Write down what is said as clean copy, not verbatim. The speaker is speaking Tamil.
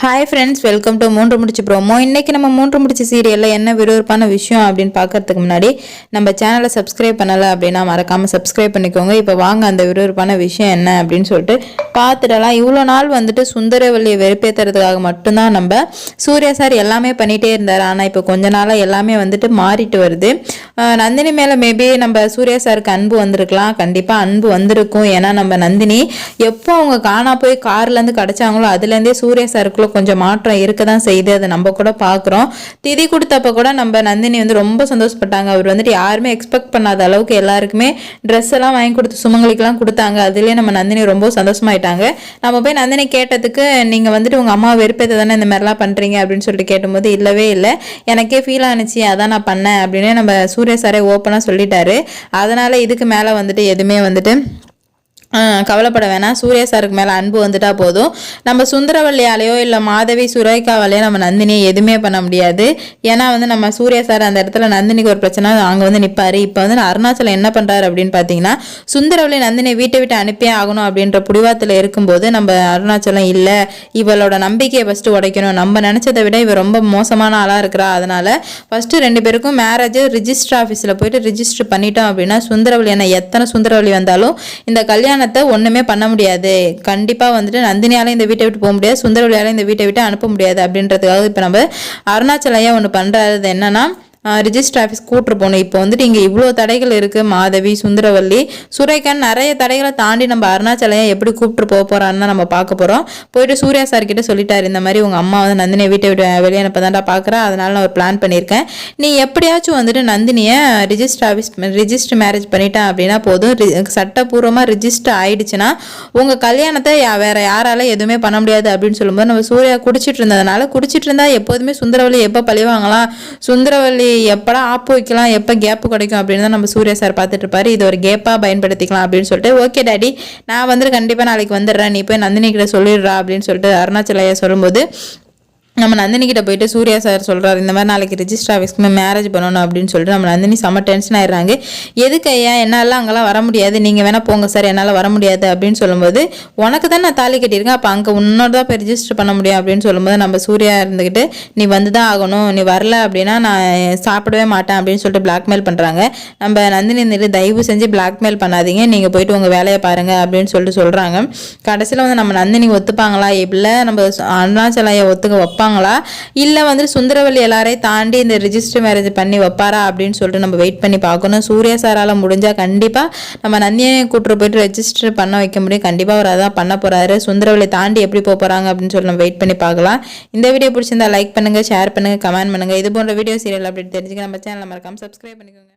ஹாய் ஃப்ரெண்ட்ஸ், வெல்கம் டு மூன்று முடிச்சு ப்ரோமோ. இன்றைக்கி நம்ம மூன்று முடிச்சு சீரியலில் என்ன விறுவிறுப்பான விஷயம் அப்படின்னு பார்க்கறதுக்கு முன்னாடி நம்ம சேனலை சப்ஸ்கிரைப் பண்ணலை அப்படின்னா மறக்காமல் சப்ஸ்கிரைப் பண்ணிக்கோங்க. இப்போ வாங்க அந்த விறுவிறுப்பான விஷயம் என்ன அப்படின்னு சொல்லிட்டு பார்த்துடலாம். இவ்வளோ நாள் வந்துட்டு சுந்தரவல்லியை வெறுப்பேற்றுறதுக்காக மட்டும்தான் நம்ம சூர்யா சார் எல்லாமே பண்ணிகிட்டே இருந்தார். ஆனால் இப்போ கொஞ்ச நாளாக எல்லாமே வந்துட்டு மாறிட்டு வருது. நந்தினி மேலே மேபி நம்ம சூர்யா சாருக்கு அன்பு வந்திருக்கலாம், கண்டிப்பாக அன்பு வந்திருக்கும். ஏன்னா நம்ம நந்தினி எப்போ அவங்க காணா போய் கார்லேருந்து கிடச்சாங்களோ அதுலேருந்தே சூர்யா சாருக்குள்ள கொஞ்சம் மாற்றம் இருக்க தான் செய்யுது. அதை நம்ம கூட பார்க்குறோம். திதி கொடுத்தப்ப கூட நம்ம நந்தினி வந்து ரொம்ப சந்தோஷப்பட்டாங்க. அவர் வந்துட்டு யாருமே எக்ஸ்பெக்ட் பண்ணாத அளவுக்கு எல்லாருக்குமே ட்ரெஸ் எல்லாம் வாங்கி கொடுத்து சுமங்கலிக்கெல்லாம் கொடுத்தாங்க. அதுலேயே நம்ம நந்தினி ரொம்ப சந்தோஷமாயிட்டாங்க. நம்ம போய் நந்தினி கேட்டதுக்கு நீங்கள் வந்துட்டு உங்கள் அம்மா வெறுப்பேற்ற தானே இந்த மாதிரிலாம் பண்ணுறீங்க அப்படின்னு சொல்லிட்டு கேட்டும்போது இல்லவே இல்லை, எனக்கே ஃபீல் ஆனிச்சு, அதான் நான் பண்ணேன் அப்படின்னு நம்ம சூர்யா சாரே ஓப்பனாக சொல்லிட்டாரு. அதனால் இதுக்கு மேலே வந்துட்டு எதுவுமே வந்துட்டு கவலைப்பட வேணாம். சூர்யா சாருக்கு மேலே அன்பு வந்துட்டா போதும். நம்ம சுந்தரவல்லியாலேயோ இல்லை மாதவி சுரேகாவாலேயோ நம்ம நந்தினியை எதுவுமே பண்ண முடியாது. ஏன்னா வந்து நம்ம சூர்யா சார் அந்த இடத்துல நந்தினிக்கு ஒரு பிரச்சனை அங்கே வந்து நிற்பார். இப்போ வந்து அருணாச்சலம் என்ன பண்ணுறாரு அப்படின்னு பார்த்தீங்கன்னா, சுந்தரவல்லி நந்தினியை வீட்டை விட்டு அனுப்பியே ஆகணும் அப்படின்ற புடிவாத்தில் இருக்கும்போது நம்ம அருணாச்சலம் இல்லை, இவளோட நம்பிக்கையை ஃபஸ்ட்டு உடைக்கணும், நம்ம நினச்சதை விட இவ ரொம்ப மோசமான ஆளாக இருக்கிறா, அதனால் ஃபஸ்ட்டு 2 பேருக்கும் மேரேஜ் ரிஜிஸ்டர் ஆஃபீஸில் போயிட்டு ரிஜிஸ்டர் பண்ணிட்டோம் அப்படின்னா சுந்தரவல்லி என்ன எத்தனை சுந்தரவல்லி வந்தாலும் இந்த கல்யாணத்தை ஒண்ணுமே பண்ண முடியாது. கண்டிப்பா வந்துட்டு நந்தினியால இந்த வீட்டை விட்டு போக முடியாது, சுந்தரவல்லியால இந்த வீட்டை விட்டு அனுப்ப முடியாது அப்படின்றதுக்காக இப்ப நம்ம அருணாச்சலையா ஒண்ணு பண்றது என்னன்னா, ரிஜிஸ்டர் ஆஃபீஸ் கூட்டு போகணும். இப்போ வந்துட்டு இங்கே இவ்வளோ தடைகள் இருக்குது. மாதவி சுந்தரவல்லி சுரேகான் நிறைய தடைகளை தாண்டி நம்ம அருணாச்சலையை எப்படி கூப்பிட்டு போக போகிறான்னு தான் நம்ம பார்க்க போகிறோம். போயிட்டு சூர்யா சார் கிட்ட சொல்லிட்டாரு, இந்த மாதிரி உங்கள் அம்மா வந்து நந்தினியை வீட்டை விட்டு வெளியே அனுப்ப தான்டா பார்க்குறேன், அதனால நான் ஒரு பிளான் பண்ணியிருக்கேன், நீ எப்படியாச்சும் வந்துட்டு நந்தினியை ரிஜிஸ்டர் மேரேஜ் பண்ணிட்டேன் அப்படின்னா போதும், சட்டப்பூர்வமாக ரிஜிஸ்டர் ஆயிடுச்சுன்னா உங்கள் கல்யாணத்தை வேற யாரால எதுவுமே பண்ண முடியாது அப்படின்னு சொல்லும்போது நம்ம சூர்யா குடிச்சிட்டு இருந்தா எப்போதுமே சுந்தரவல்லி எப்போ பழிவாங்கலாம், சுந்தரவல்லி எப்படா ஆப்பு வைக்கலாம், எப்போ கேப்பு கிடைக்கும் அப்படின்னு தான் நம்ம சூர்யா சார் பார்த்துட்டு இருப்பாரு. இது ஒரு கேப்பாக பயன்படுத்திக்கலாம் அப்படின்னு சொல்லிட்டு, ஓகே டாடி நான் வந்துட்டு கண்டிப்பாக நாளைக்கு வந்துடுறேன், நீ போய் நந்தினி கிட்ட சொல்லிடுறா அப்படின்னு சொல்லிட்டு அருணாச்சலையா சொல்லும்போது நம்ம நந்தினி கிட்ட போயிட்டு சூர்யா சார் சொல்கிறார், இந்த மாதிரி நாளைக்கு ரிஜிஸ்டர் ஆஃபீஸ்க்கு மேரேஜ் பண்ணணும் அப்படின்னு சொல்லிட்டு நம்ம நந்தினி செம்ம டென்ஷன் ஆயிடுறாங்க. எதுக்கு ஐயா, என்னால் அங்கெல்லாம் வர முடியாது, நீங்கள் வேணால் போங்க சார், என்னால் வர முடியாது அப்படின்னு சொல்லும்போது, உனக்கு தான் நான் தாலி கட்டியிருக்கேன், அப்போ அங்கே உன்னோட தான் போய் ரிஜிஸ்டர் பண்ண முடியும் அப்படின்னு சொல்லும்போது நம்ம சூர்யா இருந்துக்கிட்டு நீ வந்து தான் ஆகணும், நீ வரல அப்படின்னா நான் சாப்பிடவே மாட்டேன் அப்படின்னு சொல்லிட்டு பிளாக்மெயில் பண்ணுறாங்க. நம்ம நந்தினி இருந்துட்டு தயவு செஞ்சு பிளாக்மெயில் பண்ணாதீங்க, நீங்கள் போயிட்டு உங்கள் வேலையை பாருங்கள் அப்படின்னு சொல்லிட்டு சொல்கிறாங்க. கடைசியில் வந்து நம்ம நந்தினி ஒத்துப்பாங்களா, இல்லை நம்ம அருணாச்சலையை ஒத்துக்க வைப்பாங்களா, இல்லை வந்துட்டு சுந்தரவல்லி எல்லாரையும் தாண்டி இந்த ரிஜிஸ்டர் மேரேஜ் பண்ணி வைப்பாரா அப்படின்னு சொல்லிட்டு நம்ம வெயிட் பண்ணி பார்க்கணும். சூர்யா சாரால் முடிஞ்சால் கண்டிப்பாக நம்ம நந்தினியை கூட்டு போயிட்டு ரெஜிஸ்டர் பண்ண வைக்க முடியும். கண்டிப்பாக அவர் அதான் பண்ண போகிறாரு. சுந்தரவல்லி தாண்டி எப்படி போகிறாங்க அப்படின்னு சொல்லி நம்ம வெயிட் பண்ணி பார்க்கலாம். இந்த வீடியோ பிடிச்சிருந்தா லைக் பண்ணுங்கள், ஷேர் பண்ணுங்கள், கமெண்ட் பண்ணுங்கள். இது போன்ற வீடியோ சீரியல் அப்படி தெரிஞ்சுக்க நம்ம சேனலை மறக்காம சப்ஸ்கிரைப் பண்ணிக்கோங்க.